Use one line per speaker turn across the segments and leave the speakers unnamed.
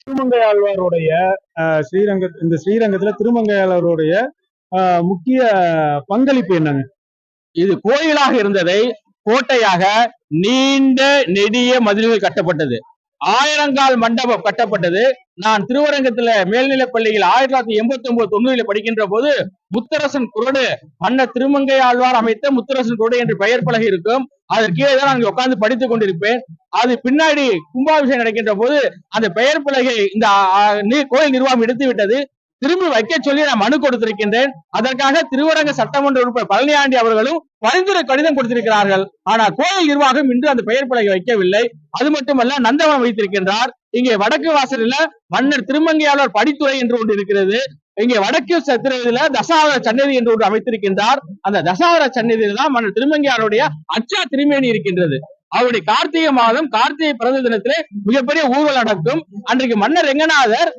திருமங்கை ஆழ்வாருடைய இந்த ஸ்ரீரங்கத்துல திருமங்கை ஆழ்வாருடைய முக்கிய பங்களிப்பு என்னங்க?
இது கோயிலாக இருந்ததை கோட்டையாக நீண்ட நெடிய மதில்கள் கட்டப்பட்டது. 1000 மண்டபம் கட்டப்பட்டது. நான் திருவரங்கத்துல மேல்நிலைப் பள்ளியில் 1989-90 படிக்கின்ற போது முத்தரசன் குரோடு மன்னர் திருமங்கை ஆழ்வார் அமைத்த முத்தரசன் குரோடு என்று பெயர் பலகை இருக்கும். அதற்கு கீழே தான் நான் உட்கார்ந்து படித்துக் கொண்டிருப்பேன். அது பின்னாடி கும்பாபிஷேகம் நடக்கின்ற போது அந்த பெயர் பலகை இந்த கோயில் நிர்வாகம் எடுத்து விட்டது. திரும்பி வைக்க சொல்லி நான் மனு கொடுத்திருக்கின்றேன். அதற்காக திருவரங்க சட்டமன்ற உறுப்பினர் பழனியாண்டி அவர்களும் பரிந்துரை கடிதம் கொடுத்திருக்கிறார்கள். ஆனால் கோயில் நிர்வாகம் இன்று அந்த பெயர் பலகை வைக்கவில்லை. அது மட்டுமல்ல, நந்தவனம் வைத்திருக்கின்றார். இங்கே வடக்கு வாசலில் மன்னர் திருமங்கையாளர் படித்துறை என்று ஒன்று இருக்கிறது. இங்கே வடக்கு சத்திரத்தில தசாவர சன்னதி என்று ஒன்று அமைத்திருக்கின்றார். அந்த தசாவர சன்னதியில் தான் மன்னர் திருமங்கையாருடைய அச்சா திருமேனி இருக்கின்றது. அவருடைய கார்த்திகை மாதம் கார்த்திகை பிறந்த தினத்திலே மிகப்பெரிய ஊர்வலம் நடக்கும். அன்றைக்கு மன்னர் ரெங்கநாதர்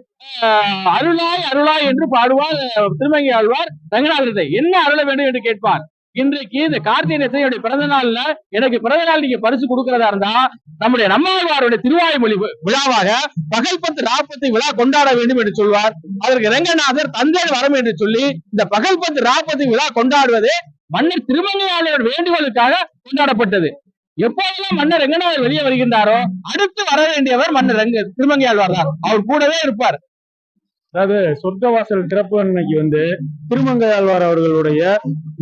அருளாய் அருளாய் என்று பாடுவார். திருமங்கை ஆழ்வார் ரங்கநாதரை என்ன அருள வேண்டும் என்று கேட்பார். இன்றைக்கு இந்த கார்த்திகை நேசனுடைய பிறந்த நாள்ல எனக்கு பிறந்த நாள் நீங்க பரிசு கொடுக்கிறதா இருந்தா நம்முடைய நம்மாழ்வாருடைய திருவாய்மொழி விழாவாக பகல் 10 ராப்பத்தை விழா கொண்டாட வேண்டும் என்று சொல்வார். அதற்கு ரெங்கநாதர் தந்தை வரம் என்று சொல்லி இந்த பகல் 10 ராப்பத்தை விழா கொண்டாடுவதே மன்னர் திருமங்கை ஆழ்வார் வேண்டுகோளுக்காக கொண்டாடப்பட்டது. எப்போதெல்லாம் மன்னர் ரெங்கநாதர் வெளியே வருகின்றாரோ அடுத்து வர வேண்டியவர் மன்னர் திருமங்கை ஆழ்வார் தான். அவர் கூடவே இருப்பார்.
அதாவது சொர்க்கவாசல் திறப்பு அன்னைக்கு திருமங்கை ஆழ்வார் அவர்களுடைய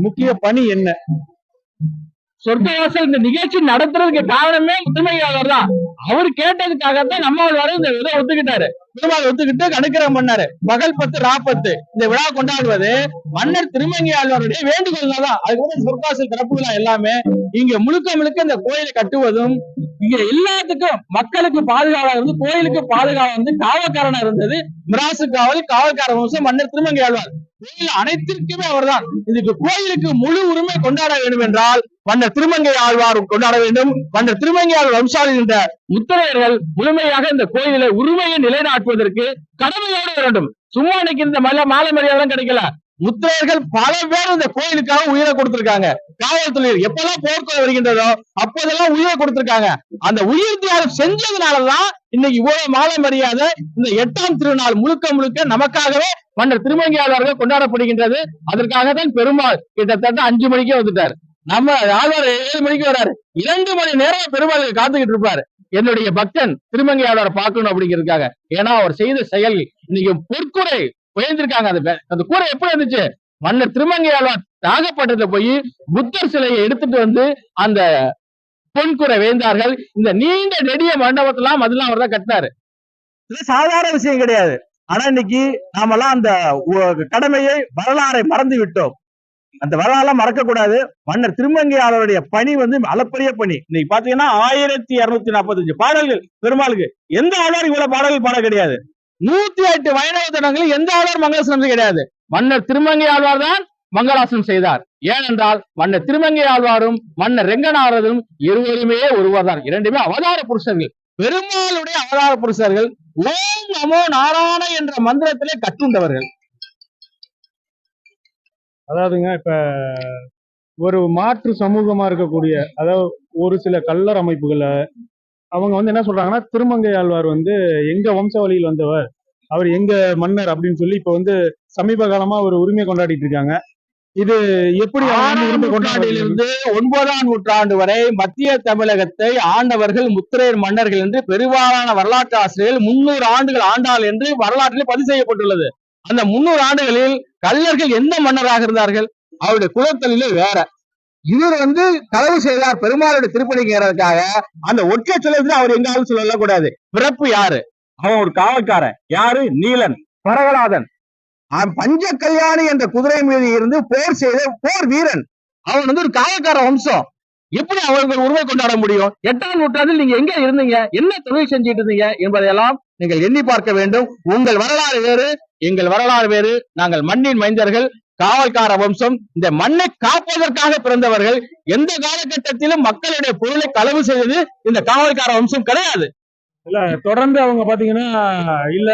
முக்கிய பணி என்ன?
சொர்க்கவாசல் இந்த நிகழ்ச்சி நடத்துறதுக்கு காரணமே திருமங்கை ஆழ்வார் தான். அவர் கேட்டதுக்காகத்தான் நம்மாழ்வார் இந்த விழா ஒத்துக்கிட்டாரு. திருமால் ஒத்துக்கிட்டு அனுக்கிரகம் பண்ணாரு. பகல் 10 ராப்பத்து இந்த விழா கொண்டாடுவது மன்னர் திருமங்கை ஆழ்வாருடைய வேண்டுகோள் தான். அதுக்கப்புறம் சொர்க்கவாசல் திறப்பு விழா எல்லாமே இங்க முழுக்க இந்த கோயிலை கட்டுவதும் இங்க எல்லாத்துக்கும் மக்களுக்கு பாதுகாவலா இருந்து கோயிலுக்கு பாதுகாவலா காவல்காரனா இருந்தது மிராசு காவல்கார வம்சம் மன்னர் திருமங்கை ஆழ்வார். கோயில் அனைத்திற்குமே அவர்தான். இதுக்கு கோயிலுக்கு முழு உரிமை கொண்டாட வேண்டும் என்றால் மன்னர் திருமங்கை ஆழ்வார் கொண்டாட வேண்டும். மன்னர் திருமங்கை ஆழ்வார் வம்சாவில் இருந்த முத்திரையர்கள் முழுமையாக இந்த கோயிலை உரிமையை நிலைநாட்டுவதற்கு கடமையோடு வேண்டும். சும்மா இன்னைக்கு இந்த மாலை மரியாதை கிடைக்கல. முத்திரையர்கள் பல பேர் இந்த கோயிலுக்காக உயிரை கொடுத்திருக்காங்க. காவல்துறை எப்பெல்லாம் போர்க்குறை வருகின்றதோ அப்போதெல்லாம் உயிரை கொடுத்திருக்காங்க. அந்த உயிர் தியாகம் செஞ்சதுனாலதான் இன்னைக்கு இவ்வளவு மாலை மரியாதை இந்த 8ஆம் திருநாள் முழுக்க நமக்காகவே மன்னர் திருமங்கை ஆழ்வார்கள் கொண்டாடப்படுகின்றது. அதற்காக தான் பெருமாள் கிட்டத்தட்ட 5 மணிக்கே வந்துட்டார். நம்ம ஆழ்வார் 7 மணிக்கு வராரு. 2 மணி நேரம் பெருமாள் காத்துக்கிட்டு இருப்பாரு. என்னுடைய பக்தன் திருமங்கை ஆழ்வாரை பார்க்கணும் அப்படிங்கிறதுக்காக. ஏன்னா அவர் செய்த செயல் இன்னைக்கு பொற்கூரை உயர்ந்திருக்காங்க. அந்த கூரை எப்படி இருந்துச்சு? மன்னர் திருமங்கை ஆழ்வார் நாகப்பட்டினத்துல போய் புத்தர் சிலையை எடுத்துட்டு அந்த பொன்கூரை வேந்தார்கள். இந்த நீண்ட நெடிய மண்டபத்தெல்லாம் அதெல்லாம் அவர் தான் கட்டினாரு. இது சாதாரண விஷயம் கிடையாது. ஆனா இன்னைக்கு நாமெல்லாம் அந்த கடமையை வரலாறை மறந்து விட்டோம். அந்த வரலாறு மறக்க கூடாது. மன்னர் திருமங்கை ஆழ்வாருடைய பணி அளப்பரிய பணி. இன்னைக்கு பாத்தீங்கன்னா 1245 பாடல்கள் பெருமாளுக்கு. எந்த ஆழ்வார் இவ்வளவு பாடல்கள் பாட கிடையாது. 108 வைணவ தலங்களில் எந்த ஆழ்வார் மங்களாசனம் கிடையாது. மன்னர் திருமங்கை ஆழ்வார் தான் மங்களாசனம் செய்தார். ஏனென்றால் மன்னர் திருமங்கை ஆழ்வாரும் மன்னர் ரெங்கநாதரும் இருவருமே ஒருவர் தான். இரண்டுமே அவதார புருஷர்கள். பெருமாளுடைய அவதார புருஷர்கள். ஓம் நமோ நாராயண என்ற மந்திரத்திலே கற்றுண்டவர்கள்.
அதாவதுங்க, இப்ப ஒரு மாற்று சமூகமா இருக்கக்கூடிய அதாவது ஒரு சில கள்ளர் அமைப்புகளை அவங்க என்ன சொல்றாங்கன்னா, திருமங்கை ஆழ்வார் எங்க வம்சாவளியில் வந்தவர், அவர் எங்க மன்னர் அப்படின்னு சொல்லி இப்ப சமீப காலமா ஒரு உரிமை கொண்டாடிட்டு இருக்காங்க. இது எப்படி?
6ஆம் நூற்றாண்டிலிருந்து 9ஆம் நூற்றாண்டு வரை மத்திய தமிழகத்தை ஆண்டவர்கள் முத்திரையர் மன்னர்கள் என்று பெரும்பாலான வரலாற்று ஆசிரியர்கள் 300 ஆண்டுகள் ஆண்டாள் என்று வரலாற்றில் பதிவு செய்யப்பட்டுள்ளது. அந்த 300 ஆண்டுகளில் கள்ளர்கள் எந்த மன்னராக இருந்தார்கள்? அவருடைய குலத்தொழிலே வேற. இவர் களவு செய்தார் பெருமாளுடைய திருப்பணிக்காக. அந்த ஒற்றை சொல்ல அவர் எங்காலும் சொல்லக்கூடாது. பிறப்பு யாரு? அவன் ஒரு காவல்காரன். யாரு? நீலன் பரகலாதன். பஞ்ச கல்யாணி என்ற குதிரை மீது இருந்து போர் செய்த போர் வீரன். அவன் ஒரு காவல்கார வம்சம். எப்படி அவர்கள் உரிமை கொண்டாட முடியும்? 8ஆம் நூற்றாண்டில் நீங்க எங்க இருந்தீங்க, என்ன தொழில் செஞ்சிட்டு இருந்தீங்க என்பதையெல்லாம் நீங்கள் எண்ணி பார்க்க வேண்டும். உங்கள் வரலாறு வேறு, எங்கள் வரலாறு வேறு. நாங்கள் மண்ணின் மைந்தர்கள், காவல்கார வம்சம். இந்த மண்ணை காப்பதற்காக பிறந்தவர்கள். எந்த காலகட்டத்திலும் மக்களுடைய பொருளை களவு செய்தது இந்த காவல்கார வம்சம் கிடையாது.
இல்ல, தொடர்ந்து அவங்க பாத்தீங்கன்னா இல்ல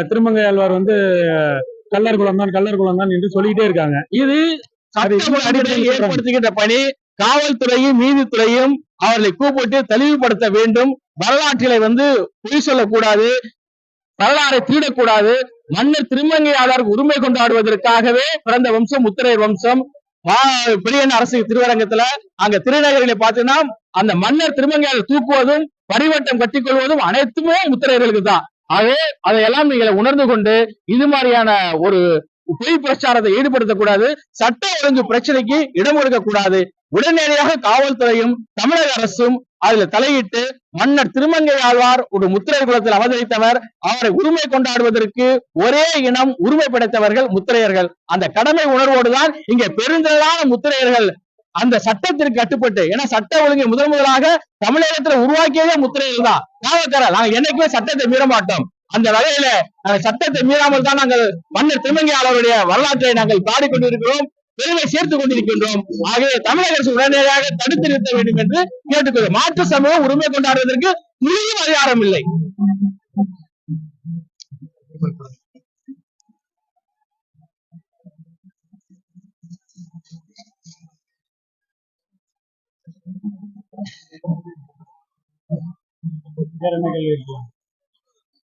திருமங்கை ஆழ்வார் கள்ளர் குலம் தான் என்று சொல்லிக்கிட்டே இருக்காங்க.
இது ஏற்படுத்துகின்ற பணி. காவல்துறையும் நீதித்துறையும் அவர்களை கூப்பிட்டு தெளிவுபடுத்த வேண்டும். வரலாற்றிலே பொய் சொல்லக்கூடாது. வரலாறை திருடக்கூடாது. மன்னர் திருமங்கையாளருக்கு உரிமை கொண்டாடுவதற்காகவே பிறந்த வம்சம் முத்திரையர் வம்சம். பெரியண்ண அரசு திருவரங்கத்துல அங்க திருநகரில பாத்தீங்கன்னா அந்த மன்னர் திருமங்கையாளர் தூக்குவதும் பரிவட்டம் கட்டிக்கொள்வதும் அனைத்துமே முத்திரையர்களுக்கு தான். ஆகவே அதையெல்லாம் நீங்கள் உணர்ந்து கொண்டு இது மாதிரியான ஒரு பொய் பிரச்சாரத்தை ஈடுபடுத்தக்கூடாது. சட்ட ஒழுங்கு பிரச்சனைக்கு இடம் கொடுக்க கூடாது. உடனடியாக காவல்துறையும் தமிழக அரசும் அதுல தலையிட்டு மன்னர் திருமங்கை ஆழ்வார் ஒரு முத்திரையர் குலத்தில் அவதரித்தவர், அவரை உரிமை கொண்டாடுவதற்கு ஒரே இனம் உரிமை படைத்தவர்கள் முத்திரையர்கள். அந்த கடமை உணர்வோடுதான் இங்க பெருந்திரளான முத்திரையர்கள் அந்த சட்டத்திற்கு கட்டுப்பட்டு, ஏன்னா சட்ட ஒழுங்கை முதலாக தமிழகத்துல உருவாக்கியதே முத்திரையர்கள் தான். காவல்காரர் நாங்க என்னைக்குமே சட்டத்தை மீற மாட்டோம். அந்த வகையில சட்டத்தை மீறாமல் தான் நாங்கள் மன்னர் திருமங்கையாளருடைய வரலாற்றை நாங்கள் பாடிக்கொண்டிருக்கிறோம், பெருமை சேர்த்துக் கொண்டிருக்கின்றோம். ஆகவே தமிழக அரசு உடனடியாக தடுத்து நிறுத்த வேண்டும் என்று கேட்டுக்கொள்கிறோம். மாற்று சமூகம் உரிமை கொண்டாடுவதற்கு முழுதும் அதிகாரம் இல்லை.
வேற என்ன கேள்வி இருக்கு?